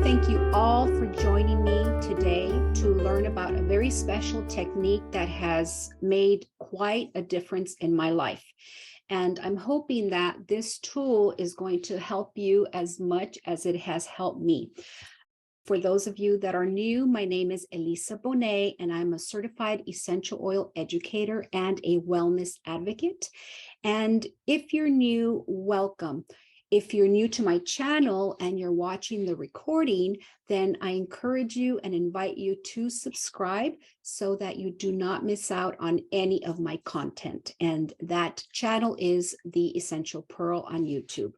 thank you all for joining me today to learn about a very special technique that has made quite a difference in my life. And I'm hoping that this tool is going to help you as much as it has helped me. For those of you that are new, my name is Elisa Bonet, and I'm a certified essential oil educator and a wellness advocate. And if you're new, welcome. If you're new to my channel and you're watching the recording, then I encourage you and invite you to subscribe so that you do not miss out on any of my content. And that channel is The Essential Pearl on YouTube.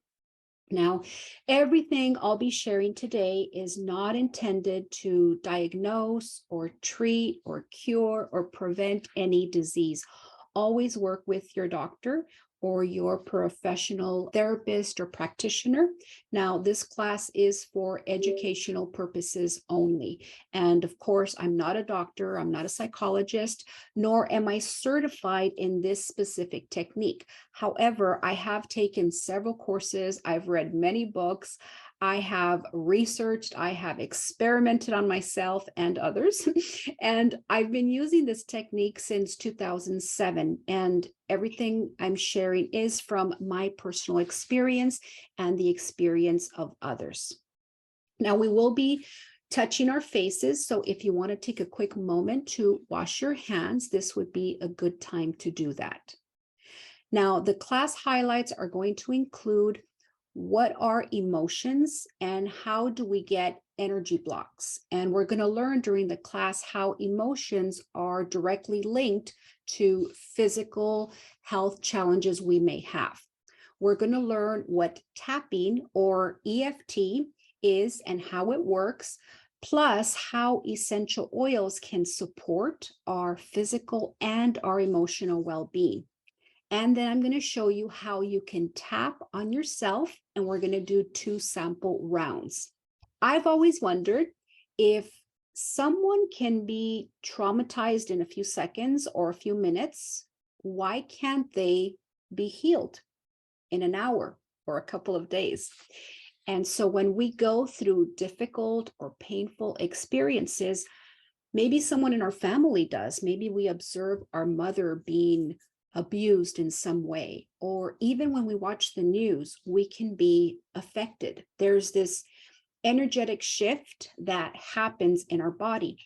Now, everything I'll be sharing today is not intended to diagnose or treat or cure or prevent any disease. Always work with your doctor or your professional therapist or practitioner. Now, this class is for educational purposes only. And of course, I'm not a doctor, I'm not a psychologist, nor am I certified in this specific technique. However, I have taken several courses, I've read many books, I have researched, I have experimented on myself and others, and I've been using this technique since 2007, and everything I'm sharing is from my personal experience and the experience of others. Now, we will be touching our faces, so if you want to take a quick moment to wash your hands, this would be a good time to do that. Now, the class highlights are going to include what are emotions and how do we get energy blocks. And we're going to learn during the class how emotions are directly linked to physical health challenges we may have. We're going to learn what tapping or EFT is and how it works, plus how essential oils can support our physical and our emotional well-being. And then I'm going to show you how you can tap on yourself, and we're going to do 2 sample rounds. I've always wondered if someone can be traumatized in a few seconds or a few minutes, why can't they be healed in an hour or a couple of days? And so when we go through difficult or painful experiences, maybe someone in our family does, maybe we observe our mother being abused in some way, or even when we watch the news, we can be affected. There's this energetic shift that happens in our body.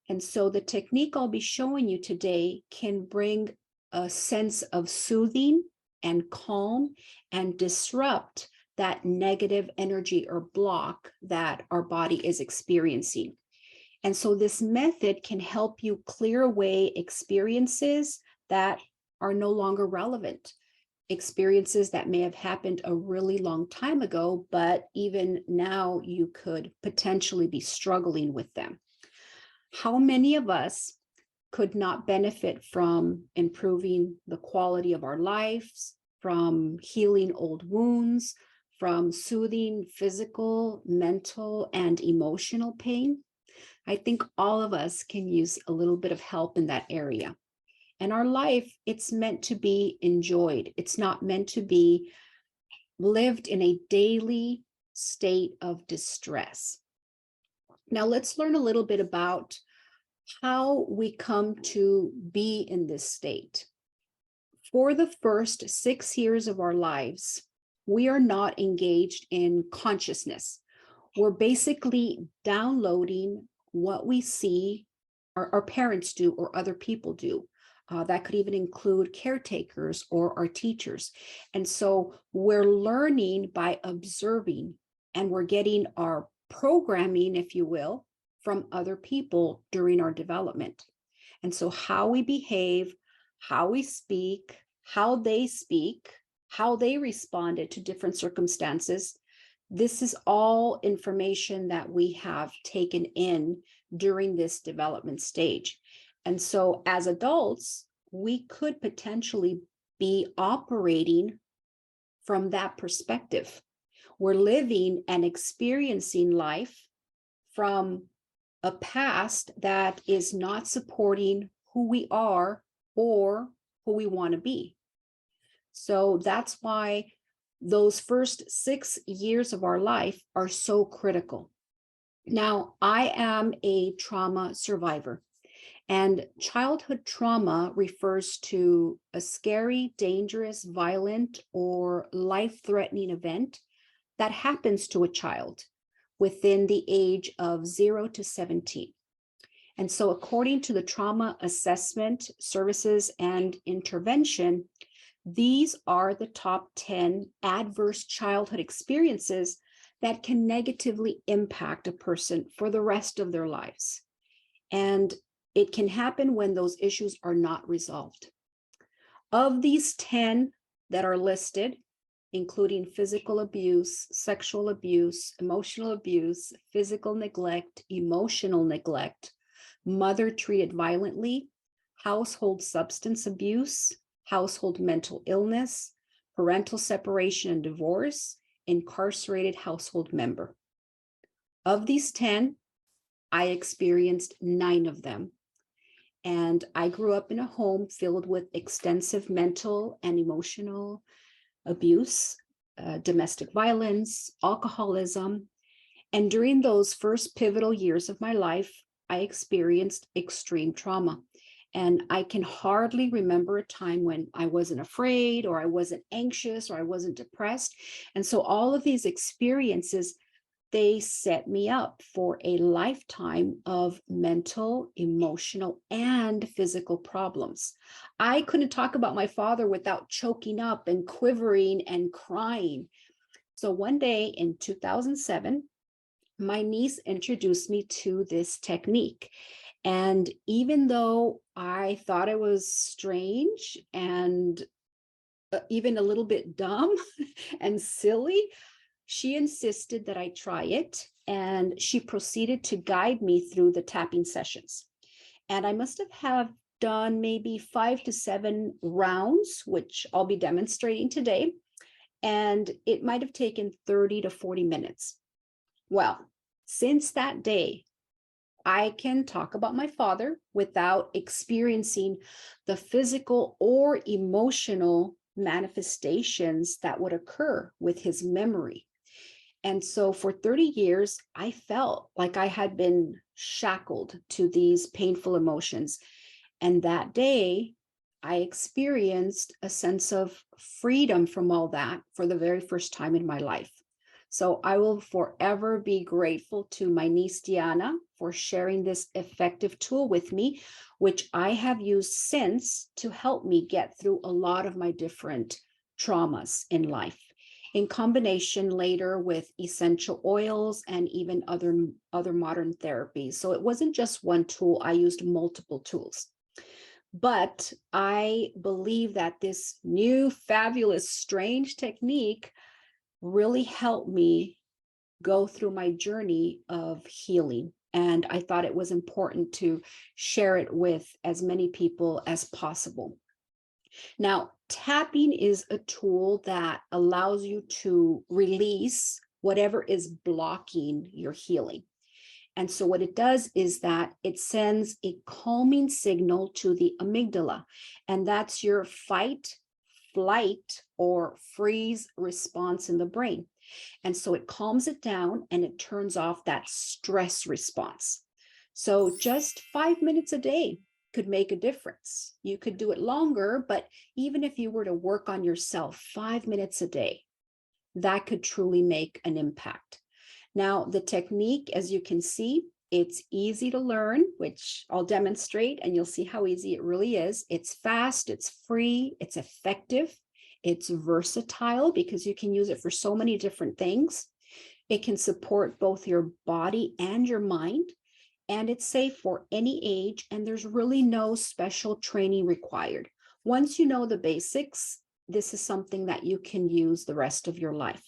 And so the technique I'll be showing you today can bring a sense of soothing and calm and disrupt that negative energy or block that our body is experiencing. And so this method can help you clear away experiences that are no longer relevant, experiences that may have happened a really long time ago, but even now you could potentially be struggling with them. How many of us could not benefit from improving the quality of our lives, from healing old wounds, from soothing physical, mental, and emotional pain? I think all of us can use a little bit of help in that area. And our life, it's meant to be enjoyed. It's not meant to be lived in a daily state of distress. Now, let's learn a little bit about how we come to be in this state. For the first 6 years of our lives, we are not engaged in consciousness. We're basically downloading what we see our parents do or other people do. That could even include caretakers or our teachers. And so we're learning by observing, and we're getting our programming, if you will, from other people during our development. And so how we behave, how we speak, how they responded to different circumstances, this is all information that we have taken in during this development stage. And so as adults, we could potentially be operating from that perspective. We're living and experiencing life from a past that is not supporting who we are or who we want to be. So that's why those first 6 years of our life are so critical. Now, I am a trauma survivor, and childhood trauma refers to a scary, dangerous, violent, or life-threatening event that happens to a child within the age of 0 to 17. And so, according to the Trauma Assessment Services and Intervention, these are the top 10 adverse childhood experiences that can negatively impact a person for the rest of their lives. And it can happen when those issues are not resolved. Of these 10 that are listed, including physical abuse, sexual abuse, emotional abuse, physical neglect, emotional neglect, mother treated violently, household substance abuse, household mental illness, parental separation and divorce, incarcerated household member. Of these 10, I experienced 9 of them. And I grew up in a home filled with extensive mental and emotional abuse, domestic violence, alcoholism. And during those first pivotal years of my life, I experienced extreme trauma. And I can hardly remember a time when I wasn't afraid, or I wasn't anxious, or I wasn't depressed. And so all of these experiences, they set me up for a lifetime of mental, emotional, and physical problems. I couldn't talk about my father without choking up and quivering and crying. So one day in 2007, my niece introduced me to this technique. And even though I thought it was strange and even a little bit dumb and silly, she insisted that I try it, and she proceeded to guide me through the tapping sessions. And I must have done maybe 5 to 7 rounds, which I'll be demonstrating today. And it might have taken 30 to 40 minutes. Well, since that day, I can talk about my father without experiencing the physical or emotional manifestations that would occur with his memory. And so for 30 years, I felt like I had been shackled to these painful emotions. And that day, I experienced a sense of freedom from all that for the very first time in my life. So I will forever be grateful to my niece Diana for sharing this effective tool with me, which I have used since to help me get through a lot of my different traumas in life, in combination later with essential oils and even other modern therapies. So it wasn't just one tool, I used multiple tools. But I believe that this new, fabulous, strange technique really helped me go through my journey of healing. And I thought it was important to share it with as many people as possible. Now, tapping is a tool that allows you to release whatever is blocking your healing. And so what it does is that it sends a calming signal to the amygdala, and that's your fight, flight, or freeze response in the brain. And so it calms it down and it turns off that stress response. So just 5 minutes a day could make a difference. You could do it longer, but even if you were to work on yourself 5 minutes a day, that could truly make an impact. Now, the technique, as you can see, it's easy to learn, which I'll demonstrate, and you'll see how easy it really is. It's fast, it's free, it's effective, it's versatile because you can use it for so many different things. It can support both your body and your mind, and it's safe for any age, and there's really no special training required. Once you know the basics, this is something that you can use the rest of your life.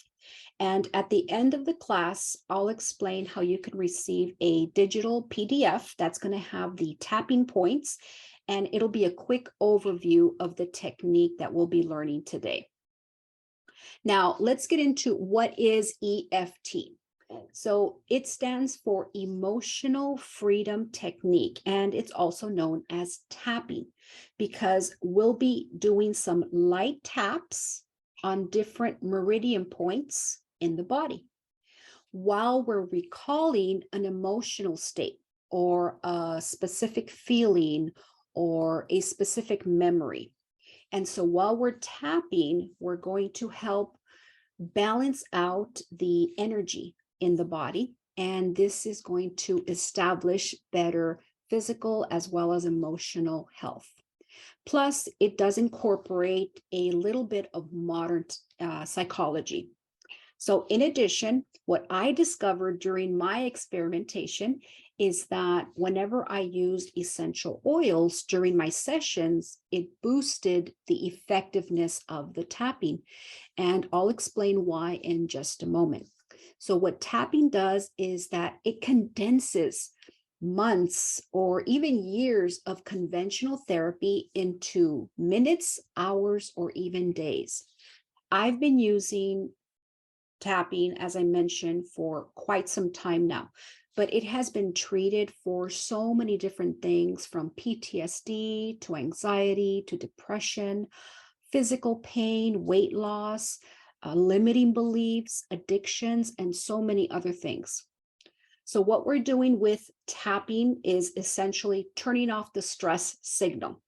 And at the end of the class, I'll explain how you can receive a digital PDF that's going to have the tapping points, and it'll be a quick overview of the technique that we'll be learning today. Now, let's get into what is EFT. So it stands for Emotional Freedom Technique, and it's also known as tapping because we'll be doing some light taps on different meridian points in the body. while we're recalling an emotional state or a specific feeling or a specific memory. And so while we're tapping, we're going to help balance out the energy in the body. And this is going to establish better physical as well as emotional health. Plus, it does incorporate a little bit of modern psychology. So in addition, what I discovered during my experimentation is that whenever I used essential oils during my sessions, it boosted the effectiveness of the tapping. And I'll explain why in just a moment. So what tapping does is that it condenses months or even years of conventional therapy into minutes, hours, or even days. I've been using tapping, as I mentioned, for quite some time now, but it has been treated for so many different things, from PTSD to anxiety to depression, physical pain, weight loss, limiting beliefs, addictions, and so many other things. So what we're doing with tapping is essentially turning off the stress signal.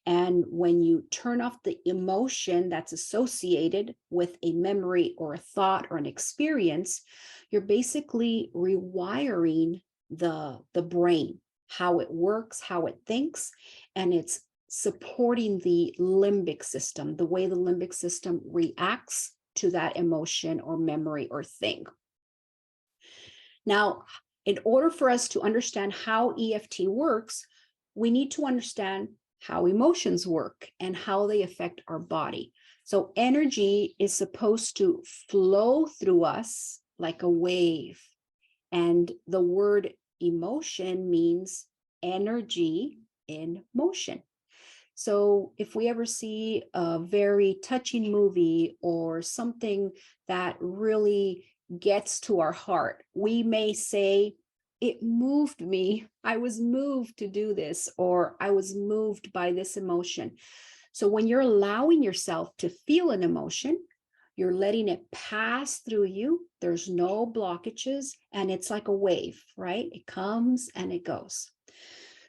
And when you turn off the emotion that's associated with a memory or a thought or an experience, you're basically rewiring the brain, how it works, how it thinks, and it's supporting the limbic system, the way the limbic system reacts to that emotion or memory or thing. Now, in order for us to understand how EFT works, we need to understand how emotions work and how they affect our body. So energy is supposed to flow through us like a wave. And the word emotion means energy in motion. So if we ever see a very touching movie or something that really gets to our heart, we may say, it moved me. I was moved to do this, or I was moved by this emotion. So when you're allowing yourself to feel an emotion, you're letting it pass through you. There's no blockages, and it's like a wave, right? It comes and it goes.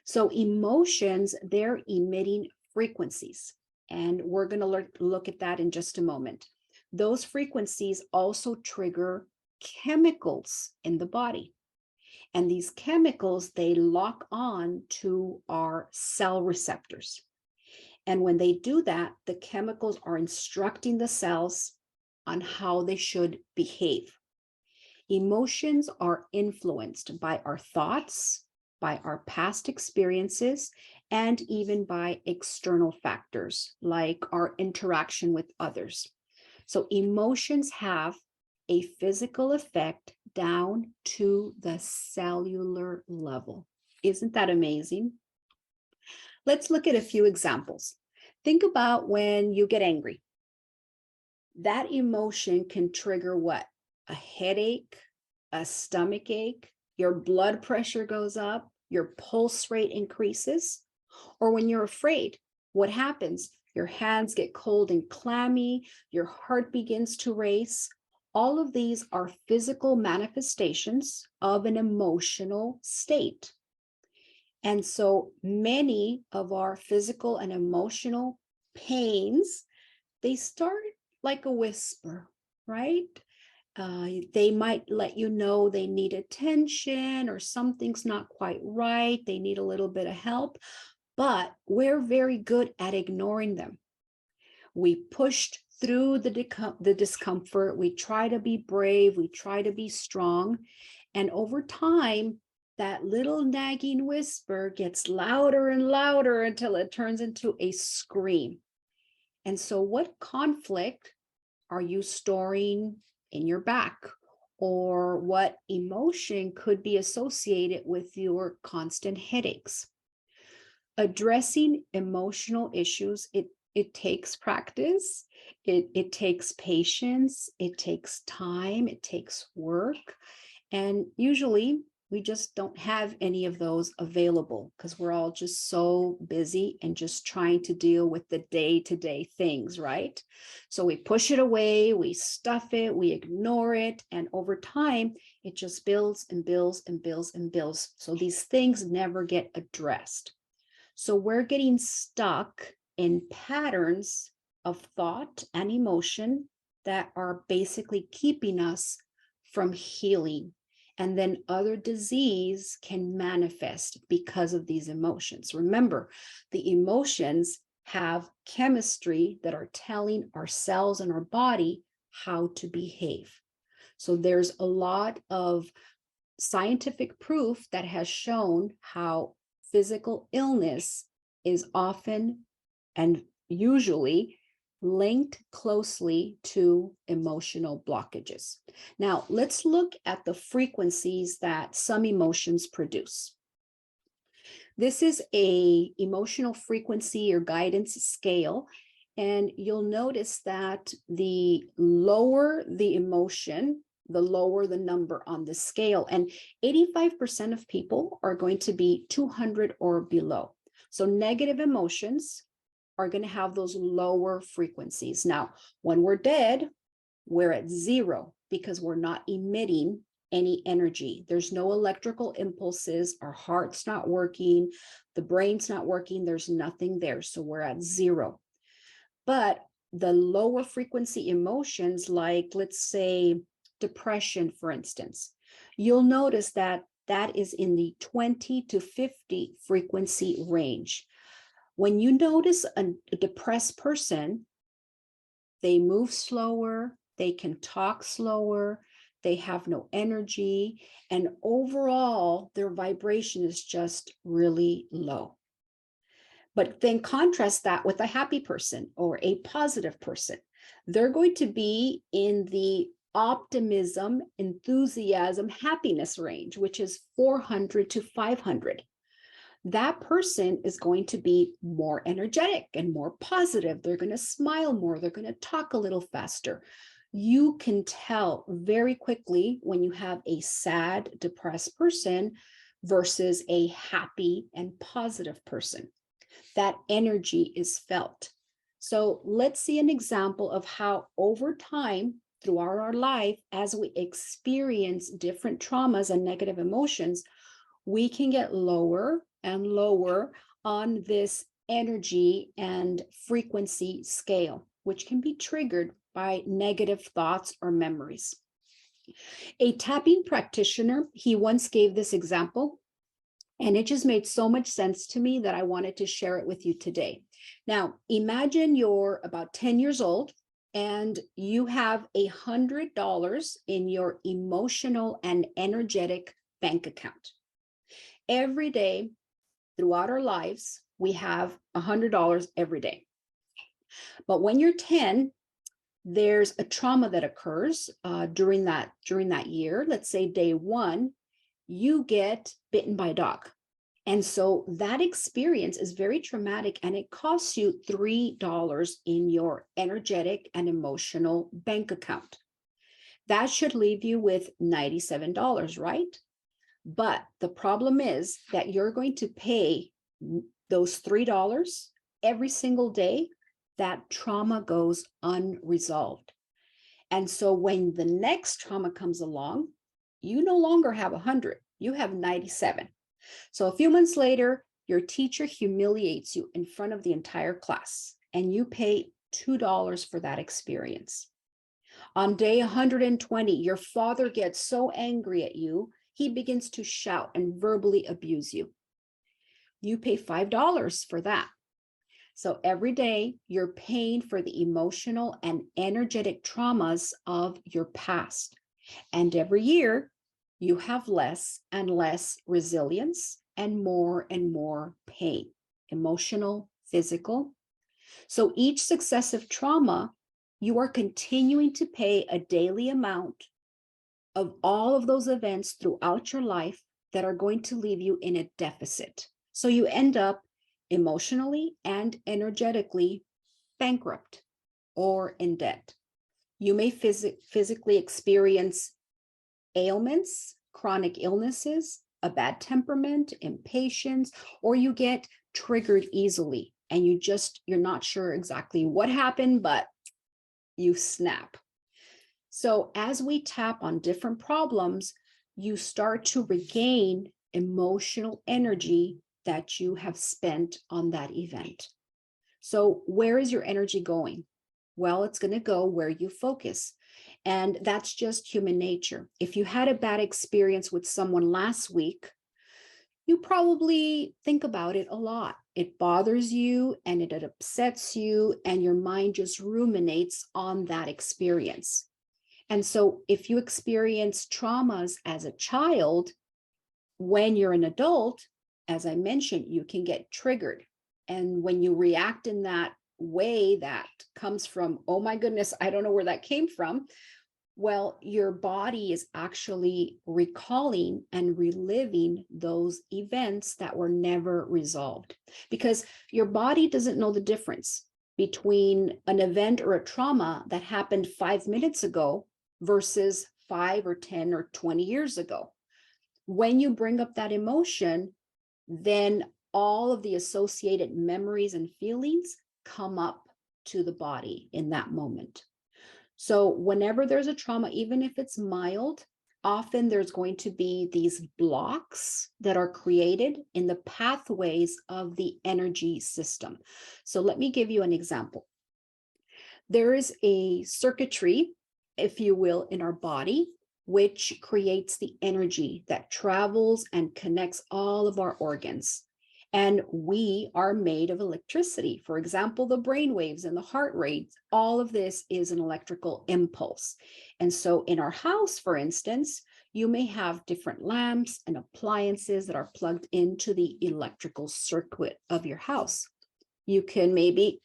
So emotions, they're emitting frequencies, and we're going to look at that in just a moment. Those frequencies also trigger chemicals in the body. And these chemicals, they lock on to our cell receptors. And when they do that, the chemicals are instructing the cells on how they should behave. Emotions are influenced by our thoughts, by our past experiences, and even by external factors like our interaction with others. So emotions have a physical effect down to the cellular level. Isn't that amazing? Let's look at a few examples. Think about when you get angry. That emotion can trigger what? A headache, a stomach ache, your blood pressure goes up, your pulse rate increases. Or when you're afraid, what happens? Your hands get cold and clammy, your heart begins to race. All of these are physical manifestations of an emotional state. And so many of our physical and emotional pains, they start like a whisper, right? They might let you know they need attention or something's not quite right. They need a little bit of help, but we're very good at ignoring them. We pushed through the discomfort. We try to be brave. We try to be strong. And over time, that little nagging whisper gets louder and louder until it turns into a scream. And so what conflict are you storing in your back? Or what emotion could be associated with your constant headaches? Addressing emotional issues, it takes practice, it takes patience, it takes time, it takes work. And usually We just don't have any of those available because we're all just so busy and just trying to deal with the day-to-day things, right? So we push it away, we stuff it, we ignore it, and over time, it just builds and builds and builds and builds. So these things never get addressed. So we're getting stuck in patterns of thought and emotion that are basically keeping us from healing. And then other disease can manifest because of these emotions. Remember, the emotions have chemistry that are telling our cells and our body how to behave. So there's a lot of scientific proof that has shown how physical illness is often and usually linked closely to emotional blockages. Now, let's look at the frequencies that some emotions produce. This is an emotional frequency or guidance scale, and you'll notice that the lower the emotion, the lower the number on the scale, and 85% of people are going to be 200 or below. So negative emotions are going to have those lower frequencies. Now, when we're dead, we're at 0 because we're not emitting any energy. There's no electrical impulses. Our heart's not working. The brain's not working. There's nothing there. So we're at 0. But the lower frequency emotions, like let's say depression, for instance, you'll notice that that is in the 20 to 50 frequency range. When you notice a depressed person, they move slower, they can talk slower, they have no energy, and overall, their vibration is just really low. But then contrast that with a happy person or a positive person. They're going to be in the optimism, enthusiasm, happiness range, which is 400 to 500. That person is going to be more energetic and more positive. They're going to smile more. They're going to talk a little faster. You can tell very quickly when you have a sad, depressed person versus a happy and positive person. That energy is felt. So let's see an example of how over time throughout our life, as we experience different traumas and negative emotions, we can get lower and lower on this energy and frequency scale, which can be triggered by negative thoughts or memories. A tapping practitioner, he once gave this example, and it just made so much sense to me that I wanted to share it with you today. Now, imagine you're about 10 years old and you have $100 in your emotional and energetic bank account. Every day throughout our lives, we have $100 every day. But when you're 10, there's a trauma that occurs during that year. Let's say day 1, you get bitten by a dog. And so that experience is very traumatic, and it costs you $3 in your energetic and emotional bank account. That should leave you with $97, right? But the problem is that you're going to pay those $3 every single day. That trauma goes unresolved. And so when the next trauma comes along, you no longer have 100, you have 97. So a few months later, your teacher humiliates you in front of the entire class, and you pay $2 for that experience. On day 120, your father gets so angry at you, he begins to shout and verbally abuse you. You pay $5 for that. So every day you're paying for the emotional and energetic traumas of your past. And every year you have less and less resilience and more pain, emotional, physical. So each successive trauma, you are continuing to pay a daily amount of all of those events throughout your life that are going to leave you in a deficit. So you end up emotionally and energetically bankrupt or in debt. You may physically experience ailments, chronic illnesses, a bad temperament, impatience, or you get triggered easily and you're not sure exactly what happened, but you snap. So as we tap on different problems, you start to regain emotional energy that you have spent on that event. So where is your energy going? Well, it's going to go where you focus. And that's just human nature. If you had a bad experience with someone last week, you probably think about it a lot. It bothers you and it upsets you, and your mind just ruminates on that experience. And so if you experience traumas as a child, when you're an adult, as I mentioned, you can get triggered. And when you react in that way that comes from, oh my goodness, I don't know where that came from. Well, your body is actually recalling and reliving those events that were never resolved, because your body doesn't know the difference between an event or a trauma that happened 5 minutes ago versus 5 or 10 or 20 years ago. When you bring up that emotion, then all of the associated memories and feelings come up to the body in that moment. So whenever there's a trauma, even if it's mild, often there's going to be these blocks that are created in the pathways of the energy system. So let me give you an example. There is a circuitry, if you will, in our body, which creates the energy that travels and connects all of our organs. And we are made of electricity. For example, the brain waves and the heart rate, all of this is an electrical impulse. And so in our house, for instance, you may have different lamps and appliances that are plugged into the electrical circuit of your house. You can maybe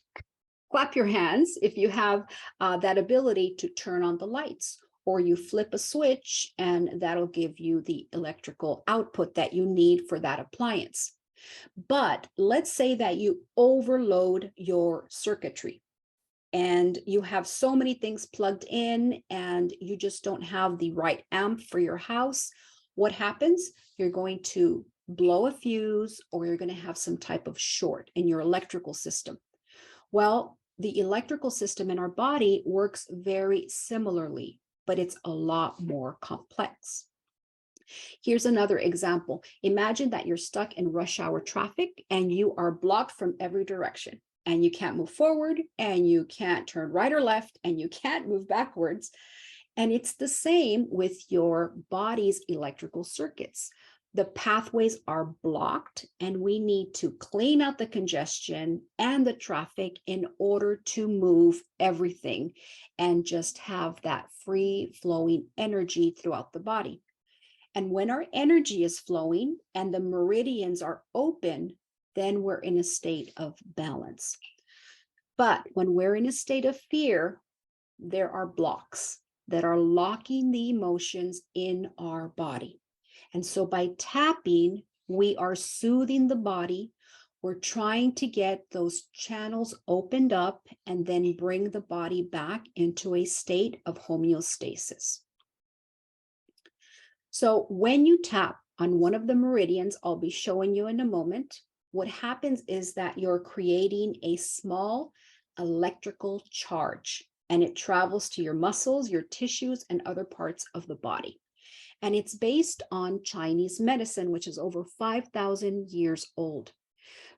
clap your hands if you have that ability to turn on the lights, or you flip a switch and that'll give you the electrical output that you need for that appliance. But let's say that you overload your circuitry and you have so many things plugged in and you just don't have the right amp for your house. What happens? You're going to blow a fuse, or you're going to have some type of short in your electrical system. Well, the electrical system in our body works very similarly, but it's a lot more complex. Here's another example. Imagine that you're stuck in rush hour traffic and you are blocked from every direction, and you can't move forward and you can't turn right or left and you can't move backwards. And it's the same with your body's electrical circuits. The pathways are blocked and we need to clean out the congestion and the traffic in order to move everything and just have that free flowing energy throughout the body. And when our energy is flowing and the meridians are open, then we're in a state of balance. But when we're in a state of fear, there are blocks that are locking the emotions in our body. And so by tapping, we are soothing the body. We're trying to get those channels opened up and then bring the body back into a state of homeostasis. So when you tap on one of the meridians, I'll be showing you in a moment, what happens is that you're creating a small electrical charge, and it travels to your muscles, your tissues, and other parts of the body. And it's based on Chinese medicine, which is over 5,000 years old.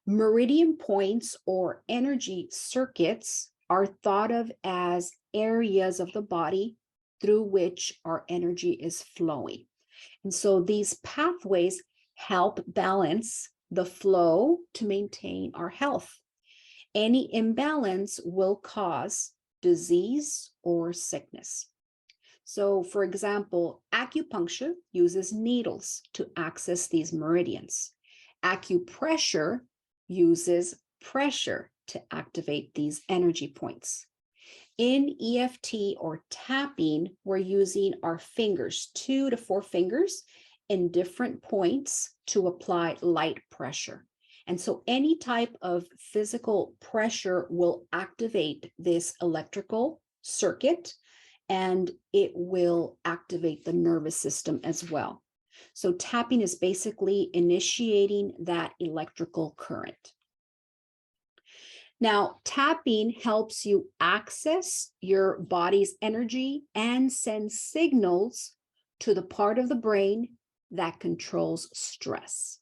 Meridian points or energy circuits are thought of as areas of the body through which our energy is flowing. And so these pathways help balance the flow to maintain our health. Any imbalance will cause disease or sickness. So, for example, acupuncture uses needles to access these meridians. Acupressure uses pressure to activate these energy points. In EFT or tapping, we're using our fingers, 2 to 4 fingers in different points to apply light pressure. And so any type of physical pressure will activate this electrical circuit, and it will activate the nervous system as well. So tapping is basically initiating that electrical current. Now, tapping helps you access your body's energy and send signals to the part of the brain that controls stress.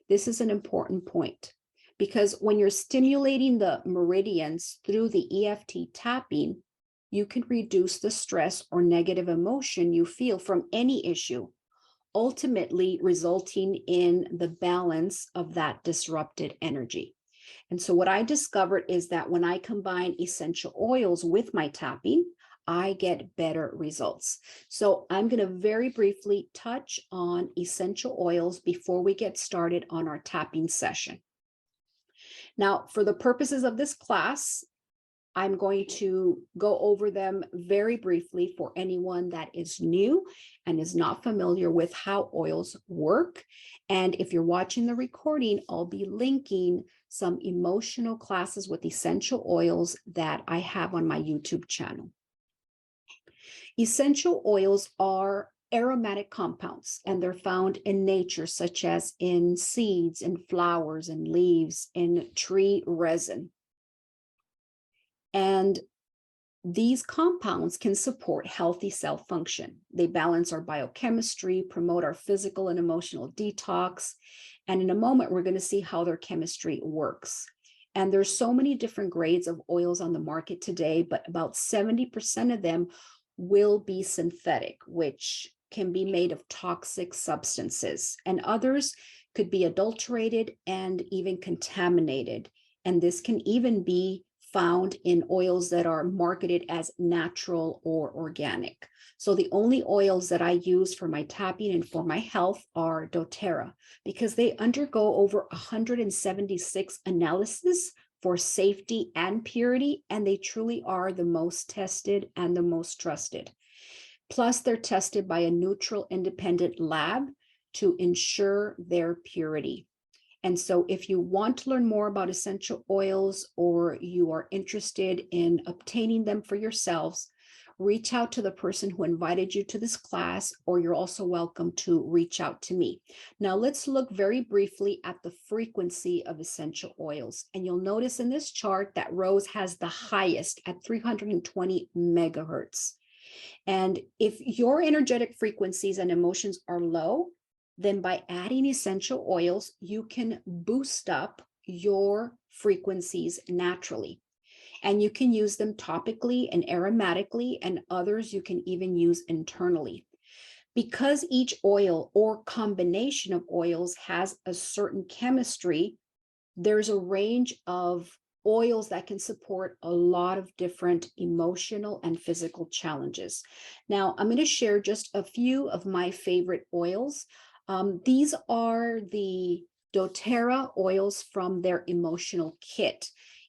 This is an important point because when you're stimulating the meridians through the EFT tapping, you can reduce the stress or negative emotion you feel from any issue, ultimately resulting in the balance of that disrupted energy. And so what I discovered is that when I combine essential oils with my tapping, I get better results. So I'm going to very briefly touch on essential oils before we get started on our tapping session. Now, for the purposes of this class, I'm going to go over them very briefly for anyone that is new and is not familiar with how oils work. And if you're watching the recording, I'll be linking some emotional classes with essential oils that I have on my YouTube channel. Essential oils are aromatic compounds, and they're found in nature, such as in seeds, in flowers, and leaves, in tree resin. And these compounds can support healthy cell function. They balance our biochemistry, promote our physical and emotional detox. And in a moment, we're going to see how their chemistry works. And there's so many different grades of oils on the market today, but about 70% of them will be synthetic, which can be made of toxic substances. And others could be adulterated and even contaminated. And this can even be found in oils that are marketed as natural or organic. So the only oils that I use for my tapping and for my health are doTERRA, because they undergo over 176 analyses for safety and purity, and they truly are the most tested and the most trusted. Plus, they're tested by a neutral independent lab to ensure their purity. And so if you want to learn more about essential oils or you are interested in obtaining them for yourselves, reach out to the person who invited you to this class, or you're also welcome to reach out to me. Now let's look very briefly at the frequency of essential oils. And you'll notice in this chart that rose has the highest at 320 megahertz. And if your energetic frequencies and emotions are low, then by adding essential oils, you can boost up your frequencies naturally. And you can use them topically and aromatically, and others you can even use internally. Because each oil or combination of oils has a certain chemistry, there's a range of oils that can support a lot of different emotional and physical challenges. Now, I'm going to share just a few of my favorite oils. These are the doTERRA oils from their emotional kit.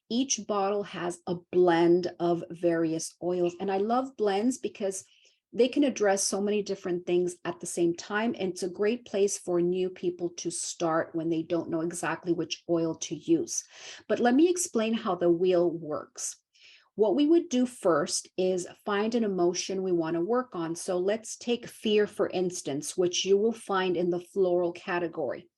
Each bottle has a blend of various oils, and I love blends because they can address so many different things at the same time, and it's a great place for new people to start when they don't know exactly which oil to use. But let me explain how the wheel works. What we would do first is find an emotion we want to work on. So let's take fear, for instance, which you will find in the floral category.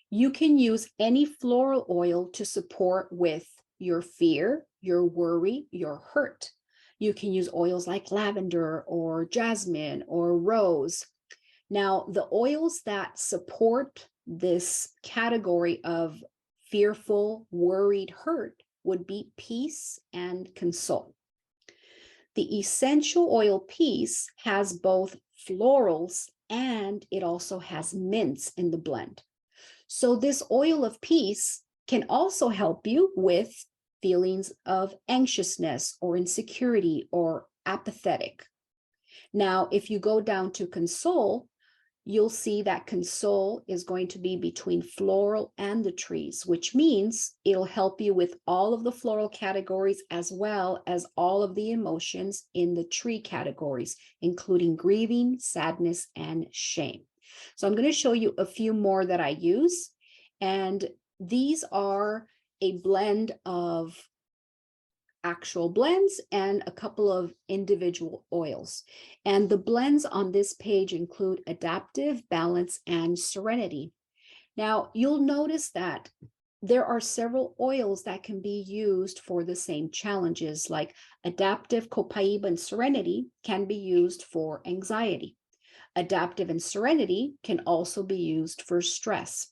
You can use any floral oil to support with your fear, your worry, your hurt. You can use oils like lavender or jasmine or rose. Now, the oils that support this category of fearful, worried, hurt would be peace and console. The essential oil piece has both florals and it also has mints in the blend. So this oil of peace can also help you with feelings of anxiousness or insecurity or apathetic. Now, if you go down to console, you'll see that console is going to be between floral and the trees, which means it'll help you with all of the floral categories as well as all of the emotions in the tree categories, including grieving, sadness, and shame. So I'm going to show you a few more that I use. And these are a blend of actual blends and a couple of individual oils. And the blends on this page include adaptive, balance, and serenity. Now, you'll notice that there are several oils that can be used for the same challenges, like adaptive, copaiba, and serenity can be used for anxiety. Adaptive and serenity can also be used for stress.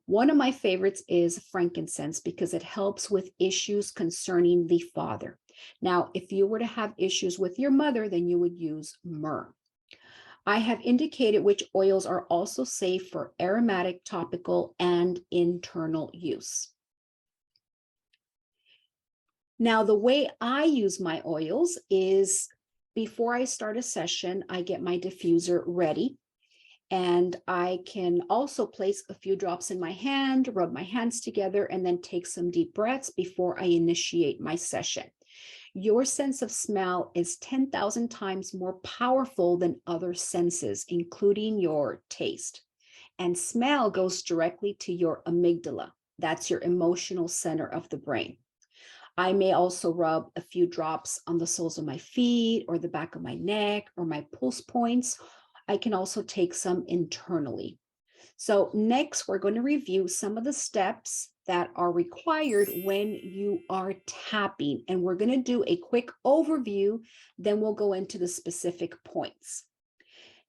One of my favorites is frankincense because it helps with issues concerning the father. Now, if you were to have issues with your mother, then you would use myrrh. I have indicated which oils are also safe for aromatic, topical, and internal use. Now, the way I use my oils is before I start a session, I get my diffuser ready. And I can also place a few drops in my hand, rub my hands together, and then take some deep breaths before I initiate my session. Your sense of smell is 10,000 times more powerful than other senses, including your taste. And smell goes directly to your amygdala. That's your emotional center of the brain. I may also rub a few drops on the soles of my feet or the back of my neck or my pulse points. I can also take some internally. So next, we're going to review some of the steps that are required when you are tapping. And we're going to do a quick overview, then we'll go into the specific points.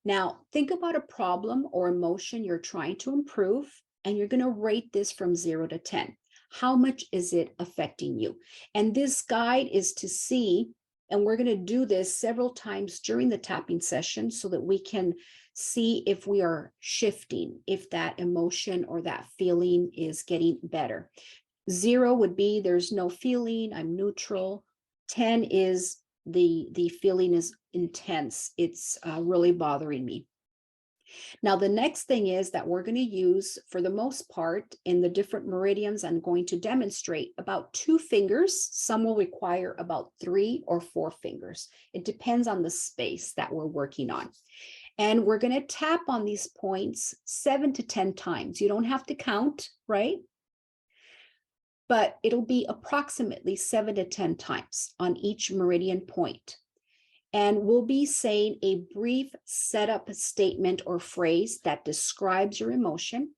Now, think about a problem or emotion you're trying to improve, and you're going to rate this from 0 to 10. How much is it affecting you? And this guide is to see, and we're going to do this several times during the tapping session so that we can see if we are shifting, if that emotion or that feeling is getting better. 0 would be there's no feeling, I'm neutral. 10 is the feeling is intense. It's really bothering me. Now, the next thing is that we're going to use, for the most part, in the different meridians, I'm going to demonstrate about 2 fingers. Some will require about 3 or 4 fingers. It depends on the space that we're working on. And we're going to tap on these points 7 to 10 times. You don't have to count, right? But it'll be approximately 7 to 10 times on each meridian point. And we'll be saying a brief setup statement or phrase that describes your emotion.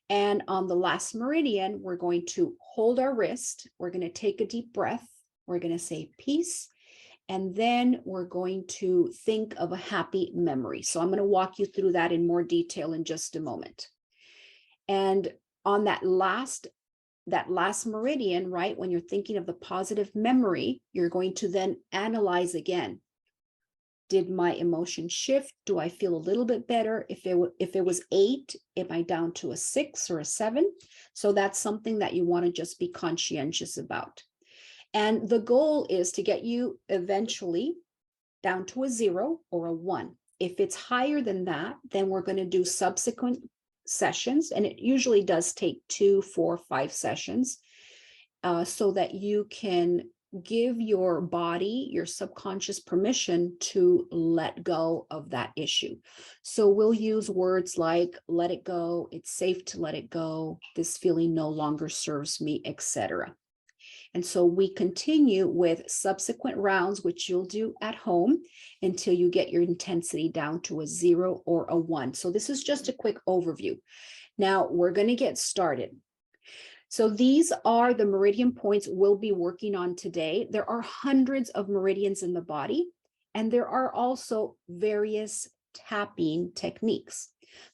And on the last meridian, we're going to hold our wrist. We're going to take a deep breath. We're going to say peace. And then we're going to think of a happy memory. So I'm going to walk you through that in more detail in just a moment. And on that last meridian, right, when you're thinking of the positive memory, you're going to then analyze again. Did my emotion shift? Do I feel a little bit better? If it was 8, am I down to a 6 or a 7? So that's something that you want to just be conscientious about. And the goal is to get you eventually down to a 0 or a 1. If it's higher than that, then we're going to do subsequent sessions. And it usually does take 2, 4, 5 sessions so that you can give your body, your subconscious, permission to let go of that issue. So we'll use words like let it go, it's safe to let it go, this feeling no longer serves me, etc. And so we continue with subsequent rounds, which you'll do at home until you get your intensity down to a 0 or a 1. So this is just a quick overview. Now we're going to get started. So these are the meridian points we'll be working on today. There are hundreds of meridians in the body, and there are also various tapping techniques.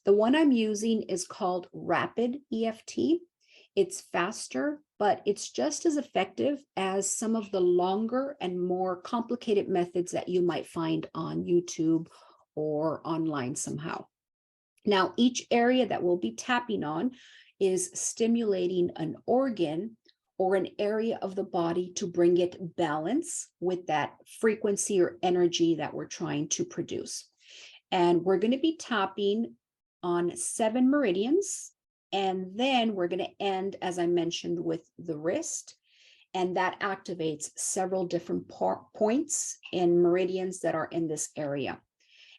The one I'm using is called rapid EFT. It's faster, but it's just as effective as some of the longer and more complicated methods that you might find on YouTube or online somehow. Now, each area that we'll be tapping on is stimulating an organ or an area of the body to bring it balance with that frequency or energy that we're trying to produce. And we're going to be tapping on 7 meridians. And then we're going to end, as I mentioned, with the wrist. And that activates several different points in meridians that are in this area.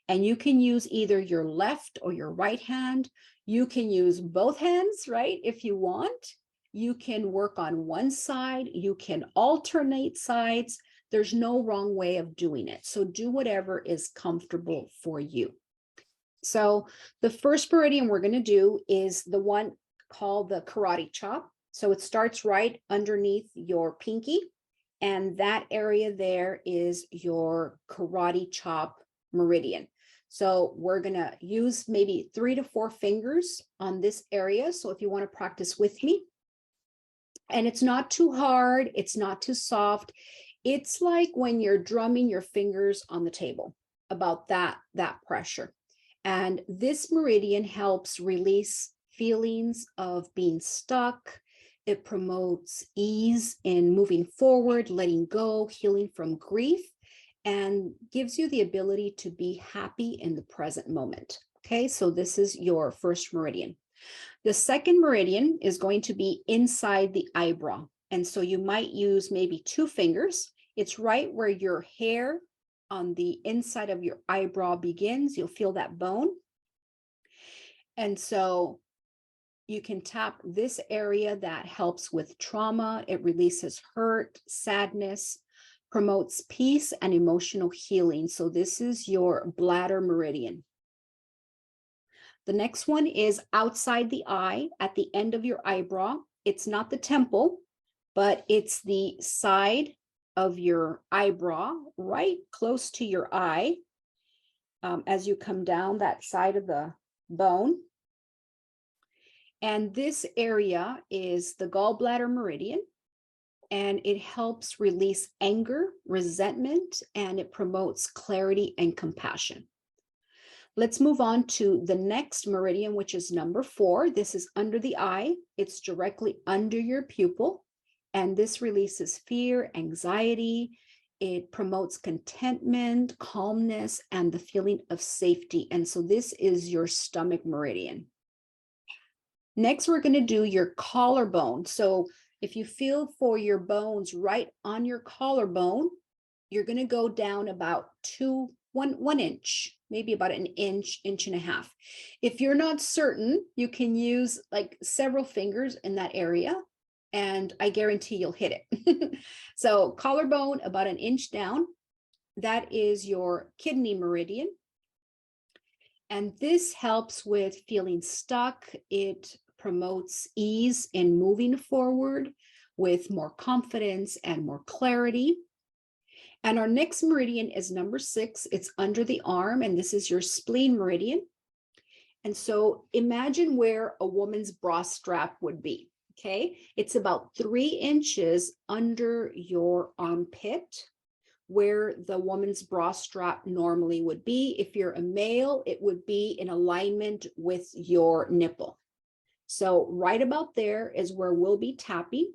And you can use either your left or your right hand. You can use both hands, right, if you want. You can work on one side, you can alternate sides. There's no wrong way of doing it. So do whatever is comfortable for you. So the first meridian we're going to do is the one called the karate chop. So it starts right underneath your pinky, and that area there is your karate chop meridian. So we're going to use maybe 3 to 4 fingers on this area. So if you want to practice with me, and it's not too hard, it's not too soft. It's like when you're drumming your fingers on the table, about that pressure. And this meridian helps release feelings of being stuck. It promotes ease in moving forward, letting go, healing from grief, and gives you the ability to be happy in the present moment. Okay, so this is your first meridian. The second meridian is going to be inside the eyebrow. And so you might use maybe 2 fingers. It's right where your hair on the inside of your eyebrow begins. You'll feel that bone. And so you can tap this area that helps with trauma. It releases hurt, sadness, promotes peace and emotional healing. So this is your bladder meridian. The next one is outside the eye at the end of your eyebrow. It's not the temple, but it's the side of your eyebrow, right close to your eye, as you come down that side of the bone. And this area is the gallbladder meridian, and it helps release anger, resentment, and it promotes clarity and compassion. Let's move on to the next meridian, which is number 4. This is under the eye. It's directly under your pupil, and this releases fear, anxiety. It promotes contentment, calmness, and the feeling of safety. And so this is your stomach meridian. Next, we're going to do your collarbone. So if you feel for your bones right on your collarbone, you're going to go down about 1 inch, maybe about an inch, inch and a half. If you're not certain, you can use like several fingers in that area, and I guarantee you'll hit it. So collarbone, about an inch down, that is your kidney meridian. And this helps with feeling stuck. It promotes ease in moving forward with more confidence and more clarity. And our next meridian is number 6. It's under the arm, and this is your spleen meridian. And so imagine where a woman's bra strap would be, okay? It's about 3 inches under your armpit, where the woman's bra strap normally would be. If you're a male, it would be in alignment with your nipple. So right about there is where we'll be tapping.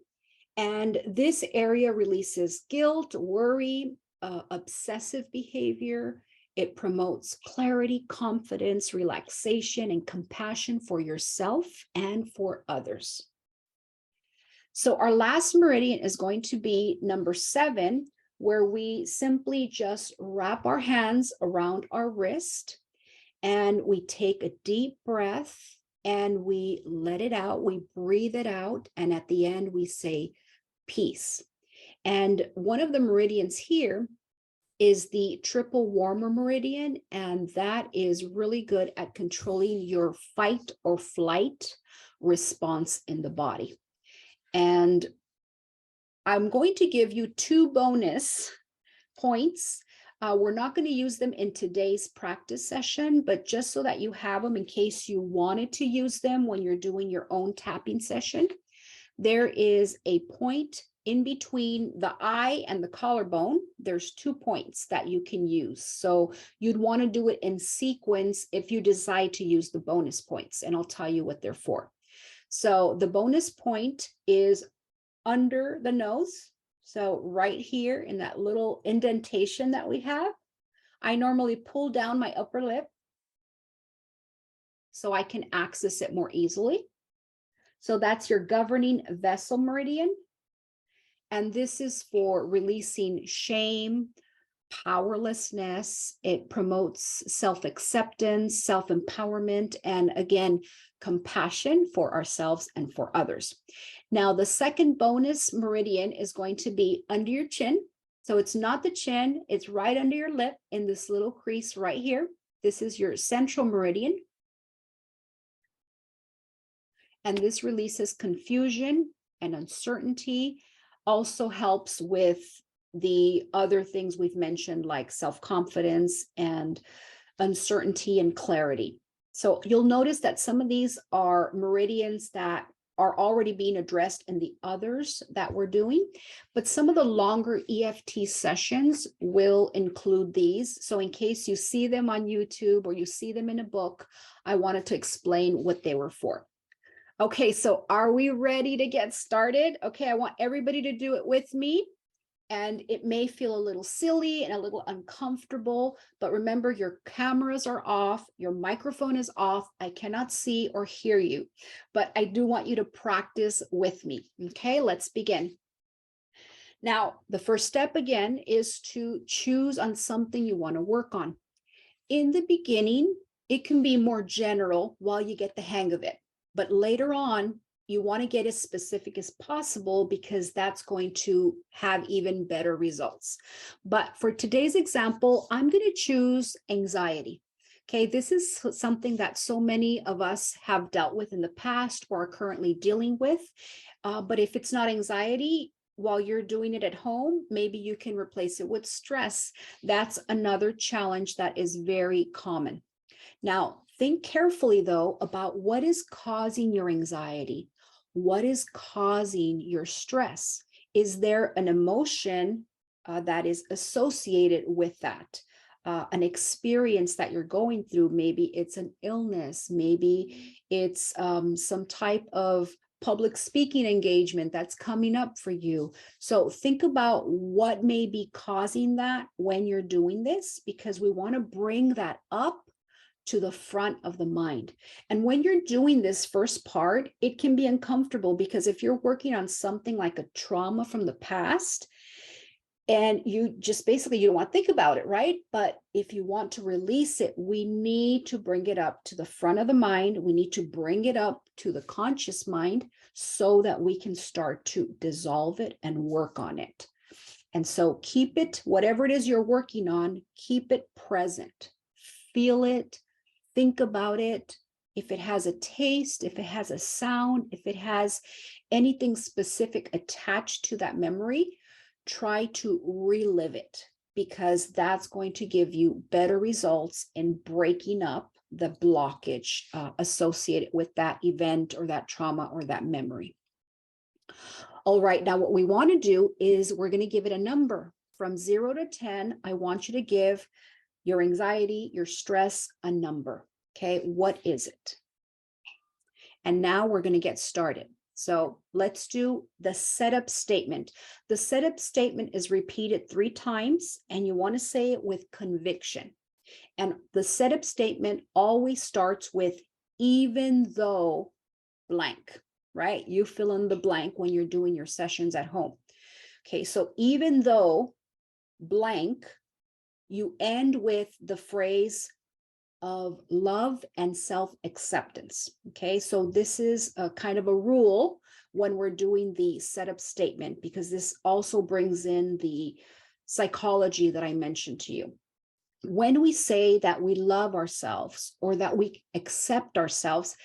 And this area releases guilt, worry, obsessive behavior. It promotes clarity, confidence, relaxation, and compassion for yourself and for others. So our last meridian is going to be number 7, where we simply just wrap our hands around our wrist and we take a deep breath and we let it out, we breathe it out, and at the end we say peace. And one of the meridians here is the triple warmer meridian, and that is really good at controlling your fight or flight response in the body. And I'm going to give you 2 bonus points. We're not going to use them in today's practice session, but just so that you have them in case you wanted to use them when you're doing your own tapping session. There is a point in between the eye and the collarbone. There's 2 points that you can use. So you'd want to do it in sequence if you decide to use the bonus points, and I'll tell you what they're for. So the bonus point is under the nose. So right here in that little indentation that we have, I normally pull down my upper lip so I can access it more easily. So that's your governing vessel meridian. And this is for releasing shame, powerlessness. It promotes self-acceptance, self-empowerment, and again, compassion for ourselves and for others. Now, the second bonus meridian is going to be under your chin. So it's not the chin, it's right under your lip in this little crease right here. This is your central meridian. And this releases confusion and uncertainty, also helps with the other things we've mentioned, like self-confidence and uncertainty and clarity. So you'll notice that some of these are meridians that are already being addressed in the others that we're doing, but some of the longer EFT sessions will include these. So in case you see them on YouTube or you see them in a book, I wanted to explain what they were for. Okay, so are we ready to get started? Okay, I want everybody to do it with me. And it may feel a little silly and a little uncomfortable, but remember, your cameras are off, your microphone is off. I cannot see or hear you, but I do want you to practice with me. Okay, let's begin. Now, the first step again is to choose on something you want to work on. In the beginning, it can be more general while you get the hang of it, but later on, you want to get as specific as possible because that's going to have even better results. But for today's example, I'm going to choose anxiety. Okay, this is something that so many of us have dealt with in the past or are currently dealing with. But if it's not anxiety, while you're doing it at home, maybe you can replace it with stress. That's another challenge that is very common. Now, think carefully, though, about what is causing your anxiety. What is causing your stress? Is there an emotion that is associated with that? An experience that you're going through? Maybe it's an illness. Maybe it's some type of public speaking engagement that's coming up for you. So think about what may be causing that when you're doing this, because we want to bring that up to the front of the mind. And when you're doing this first part, it can be uncomfortable because if you're working on something like a trauma from the past, and you just basically, you don't want to think about it, right? But if you want to release it, we need to bring it up to the front of the mind. We need to bring it up to the conscious mind so that we can start to dissolve it and work on it. And so keep it, whatever it is you're working on, keep it present. Feel it. Think about it. If it has a taste, if it has a sound, if it has anything specific attached to that memory, try to relive it because that's going to give you better results in breaking up the blockage associated with that event or that trauma or that memory. All right, now what we want to do is we're going to give it a number from 0 to 10. I want you to give your anxiety, your stress, a number. Okay, what is it? And now we're going to get started. So let's do the setup statement. The setup statement is repeated 3 times, and you want to say it with conviction. And the setup statement always starts with even though blank, right? You fill in the blank when you're doing your sessions at home. Okay, so even though blank, you end with the phrase of love and self-acceptance. Okay, so this is a kind of a rule when we're doing the setup statement, because this also brings in the psychology that I mentioned to you. When we say that we love ourselves or that we accept ourselves,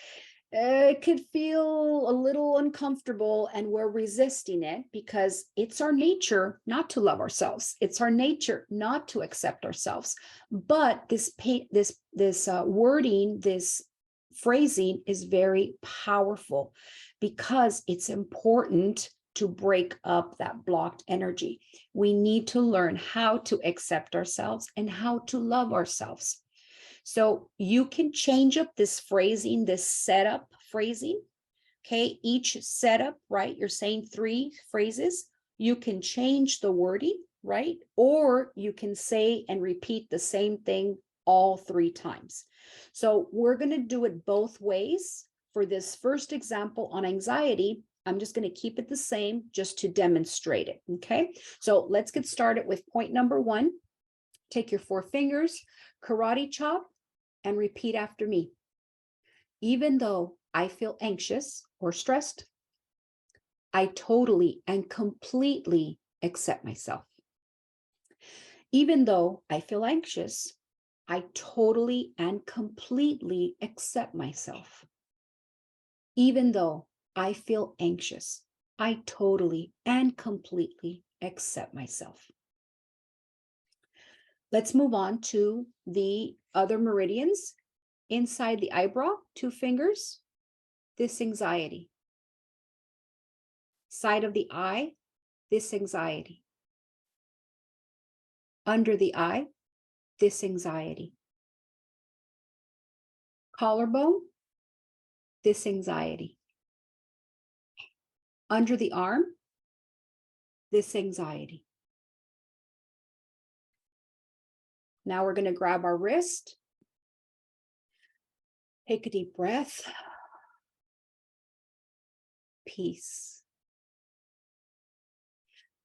it could feel a little uncomfortable, and we're resisting it because it's our nature not to love ourselves. It's our nature not to accept ourselves. But this wording, this phrasing is very powerful because it's important to break up that blocked energy. We need to learn how to accept ourselves and how to love ourselves. So you can change up this phrasing, this setup phrasing. Okay, each setup, right? You're saying 3 phrases. You can change the wording, right? Or you can say and repeat the same thing all 3 times. So we're going to do it both ways. For this first example on anxiety, I'm just going to keep it the same just to demonstrate it. Okay, so let's get started with point number 1. Take your 4 fingers, karate chop, and repeat after me. Even though I feel anxious or stressed, I totally and completely accept myself. Even though I feel anxious, I totally and completely accept myself. Even though I feel anxious, I totally and completely accept myself. Let's move on to the other meridians inside the eyebrow, 2 fingers, this anxiety. Side of the eye, this anxiety. Under the eye, this anxiety. Collarbone, this anxiety. Under the arm, this anxiety. Now we're going to grab our wrist. Take a deep breath. Peace.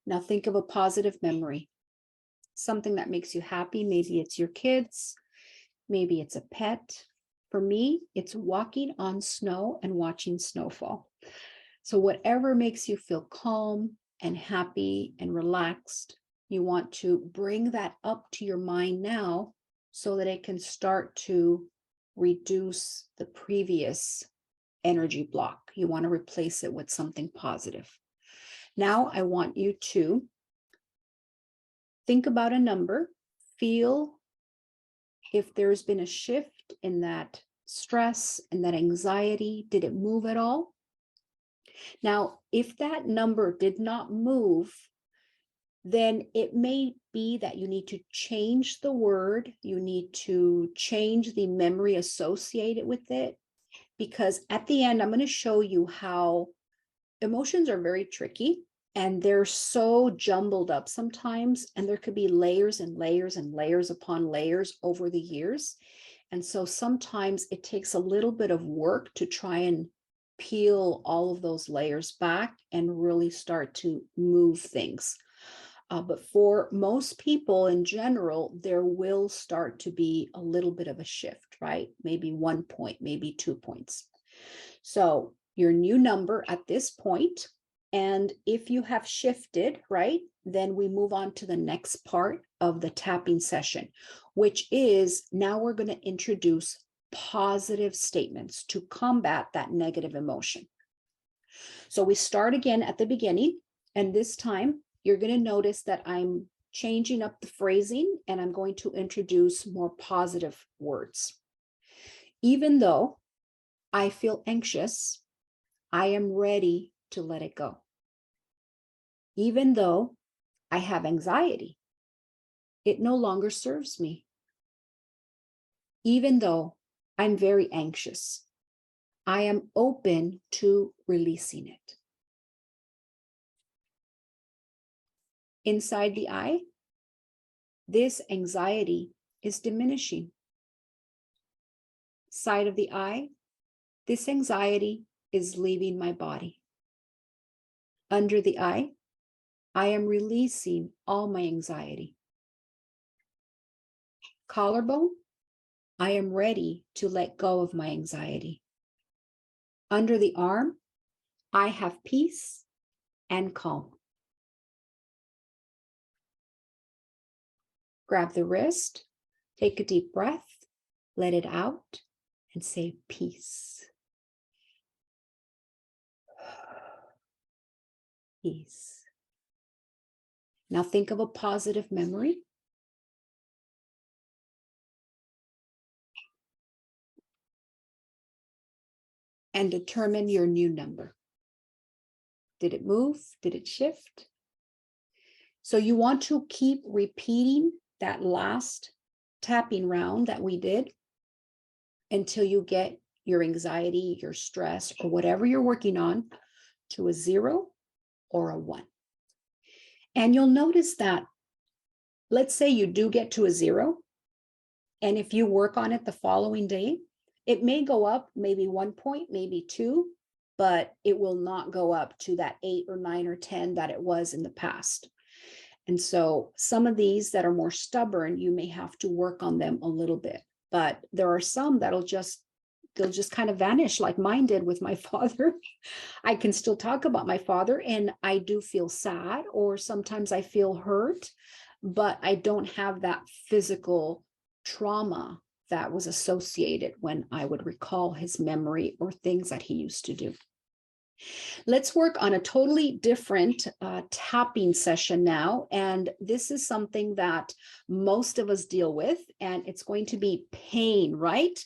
Now think of a positive memory, something that makes you happy. Maybe it's your kids, maybe it's a pet. For me, it's walking on snow and watching snowfall. So whatever makes you feel calm and happy and relaxed, you want to bring that up to your mind now so that it can start to reduce the previous energy block. You want to replace it with something positive. Now I want you to think about a number, feel if there's been a shift in that stress and that anxiety. Did it move at all? Now, if that number did not move, then it may be that you need to change the word, you need to change the memory associated with it, because at the end, I'm going to show you how emotions are very tricky and they're so jumbled up sometimes, and there could be layers and layers and layers upon layers over the years. And so sometimes it takes a little bit of work to try and peel all of those layers back and really start to move things. But for most people in general, there will start to be a little bit of a shift, right? Maybe 1 point, maybe 2 points. So your new number at this point, and if you have shifted, right, then we move on to the next part of the tapping session, which is now we're going to introduce positive statements to combat that negative emotion. So we start again at the beginning, and this time you're going to notice that I'm changing up the phrasing and I'm going to introduce more positive words. Even though I feel anxious, I am ready to let it go. Even though I have anxiety, it no longer serves me. Even though I'm very anxious, I am open to releasing it. Inside the eye, this anxiety is diminishing. Side of the eye, this anxiety is leaving my body. Under the eye, I am releasing all my anxiety. Collarbone, I am ready to let go of my anxiety. Under the arm, I have peace and calm. Grab the wrist, take a deep breath, let it out, and say peace. Peace. Now think of a positive memory. And determine your new number. Did it move? Did it shift? So you want to keep repeating that last tapping round that we did until you get your anxiety, your stress, or whatever you're working on to a 0 or a 1. And you'll notice that, let's say you do get to a 0, and if you work on it the following day, it may go up maybe 1 point, maybe 2, but it will not go up to that 8 or 9 or 10 that it was in the past. And so some of these that are more stubborn, you may have to work on them a little bit, but there are some that'll just they'll just kind of vanish like mine did with my father. I can still talk about my father, and I do feel sad, or sometimes I feel hurt, but I don't have that physical trauma that was associated when I would recall his memory or things that he used to do. Let's work on a totally different tapping session now. And this is something that most of us deal with, and it's going to be pain, right?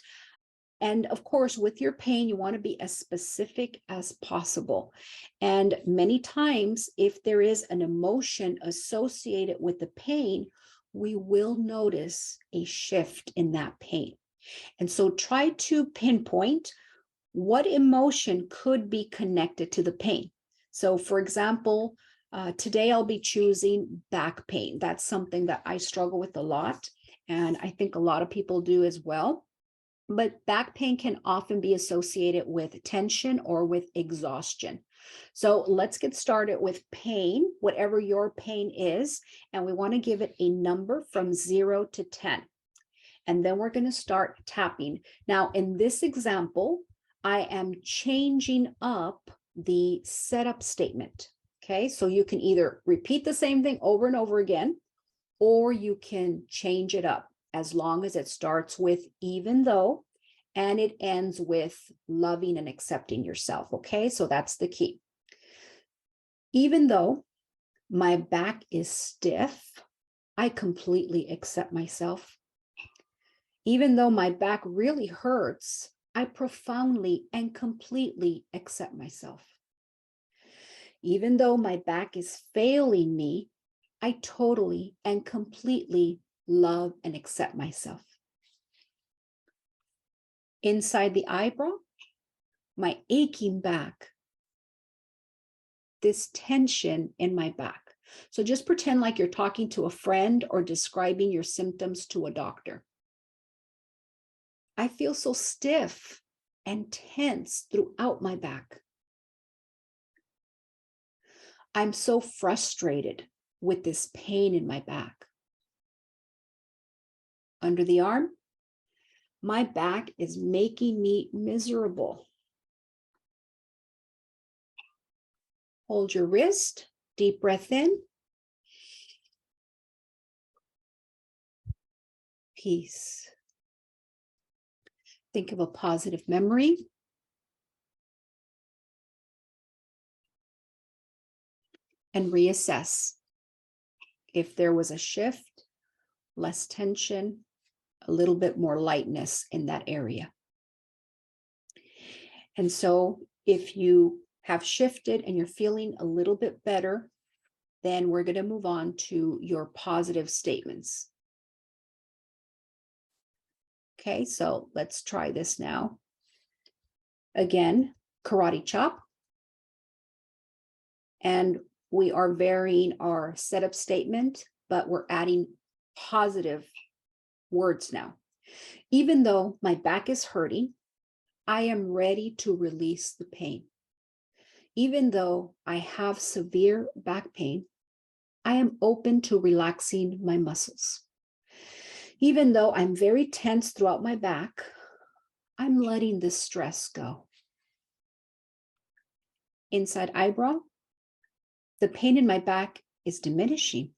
And of course, with your pain, you want to be as specific as possible. And many times, if there is an emotion associated with the pain, we will notice a shift in that pain. And so try to pinpoint what emotion could be connected to the pain. So for example, today I'll be choosing back pain. That's something that I struggle with a lot, and I think a lot of people do as well. But back pain can often be associated with tension or with exhaustion. So let's get started with pain, whatever your pain is, and we want to give it a number from 0 to 10. And then we're going to start tapping. Now, in this example, I am changing up the setup statement. Okay, so you can either repeat the same thing over and over again, or you can change it up as long as it starts with even though and it ends with loving and accepting yourself. Okay, so that's the key. Even though my back is stiff, I completely accept myself. Even though my back really hurts, I profoundly and completely accept myself. Even though my back is failing me, I totally and completely love and accept myself. Inside the eyebrow, my aching back, this tension in my back. So just pretend like you're talking to a friend or describing your symptoms to a doctor. I feel so stiff and tense throughout my back. I'm so frustrated with this pain in my back. Under the arm, my back is making me miserable. Hold your wrist, deep breath in. Peace. Think of a positive memory. And reassess if there was a shift, less tension, a little bit more lightness in that area. And so if you have shifted and you're feeling a little bit better, then we're going to move on to your positive statements. Okay, so let's try this now. Again, karate chop. And we are varying our setup statement, but we're adding positive words now. Even though my back is hurting, I am ready to release the pain. Even though I have severe back pain, I am open to relaxing my muscles. Even though I'm very tense throughout my back, I'm letting this stress go. Inside eyebrow, the pain in my back is diminishing.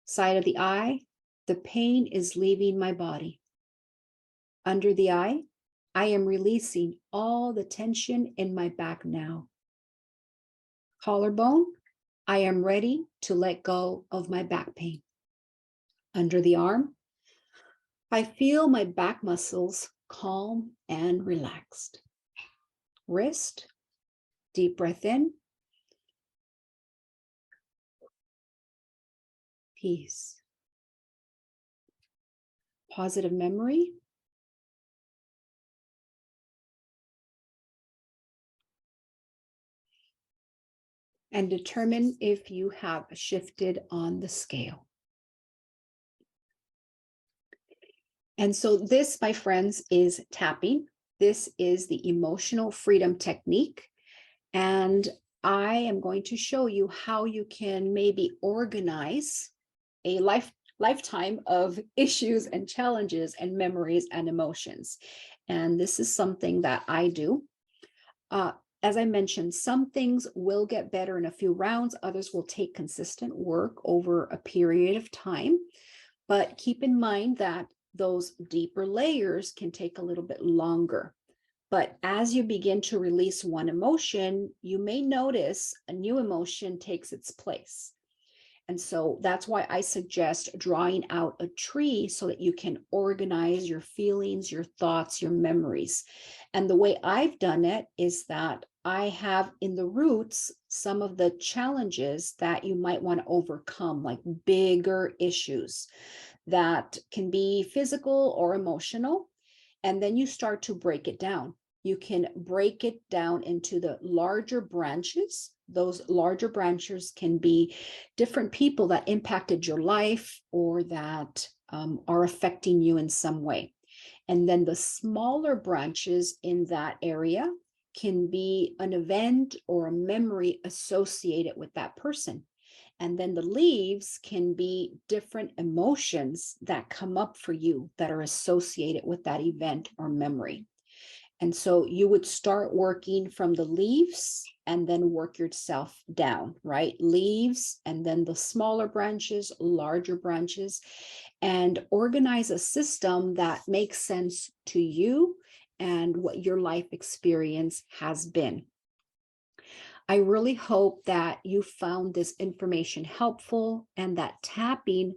Side of the eye, the pain is leaving my body. Under the eye, I am releasing all the tension in my back now. Collarbone, I am ready to let go of my back pain. Under the arm, I feel my back muscles calm and relaxed. Wrist, deep breath in. Peace. Positive memory. And determine if you have shifted on the scale. And so this, my friends, is tapping. This is the emotional freedom technique. And I am going to show you how you can maybe organize a life lifetime of issues and challenges and memories and emotions. And this is something that I do. Uh, as I mentioned, some things will get better in a few rounds, others will take consistent work over a period of time. But keep in mind that those deeper layers can take a little bit longer. But as you begin to release one emotion, you may notice a new emotion takes its place. And so that's why I suggest drawing out a tree so that you can organize your feelings, your thoughts, your memories. And the way I've done it is that I have in the roots some of the challenges that you might want to overcome, like bigger issues that can be physical or emotional. And then you start to break it down. You can break it down into the larger branches. Those larger branches can be different people that impacted your life or that are affecting you in some way. And then the smaller branches in that area can be an event or a memory associated with that person. And then the leaves can be different emotions that come up for you that are associated with that event or memory. And so you would start working from the leaves and then work yourself down, right? Leaves and then the smaller branches, larger branches, and organize a system that makes sense to you and what your life experience has been. I really hope that you found this information helpful and that tapping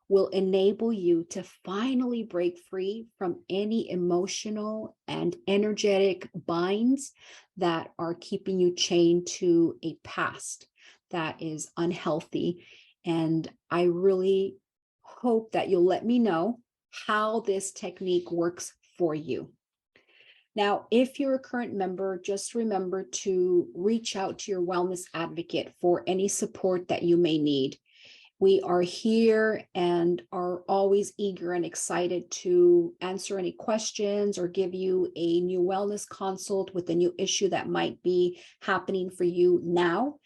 will enable you to finally break free from any emotional and energetic binds that are keeping you chained to a past that is unhealthy. And I really hope that you'll let me know how this technique works for you. Now, if you're a current member, just remember to reach out to your wellness advocate for any support that you may need. We are here and are always eager and excited to answer any questions or give you a new wellness consult with a new issue that might be happening for you now.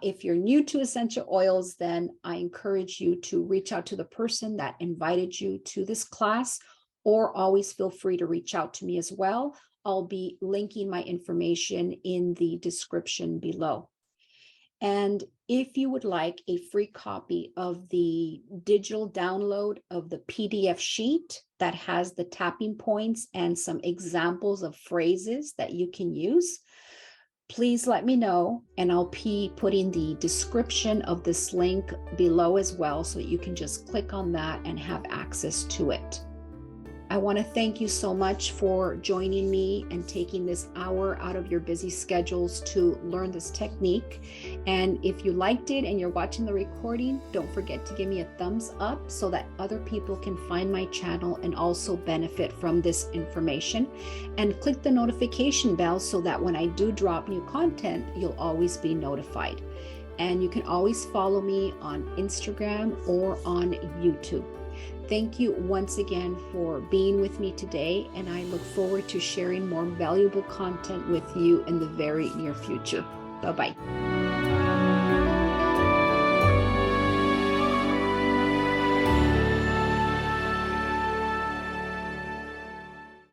If you're new to essential oils, then I encourage you to reach out to the person that invited you to this class, or always feel free to reach out to me as well. I'll be linking my information in the description below. And if you would like a free copy of the digital download of the PDF sheet that has the tapping points and some examples of phrases that you can use, please let me know, and I'll be putting the description of this link below as well, so you can just click on that and have access to it. I want to thank you so much for joining me and taking this hour out of your busy schedules to learn this technique. And if you liked it and you're watching the recording, don't forget to give me a thumbs up so that other people can find my channel and also benefit from this information. And click the notification bell so that when I do drop new content, you'll always be notified. And you can always follow me on Instagram or on YouTube. Thank you once again for being with me today, and I look forward to sharing more valuable content with you in the very near future. Bye-bye.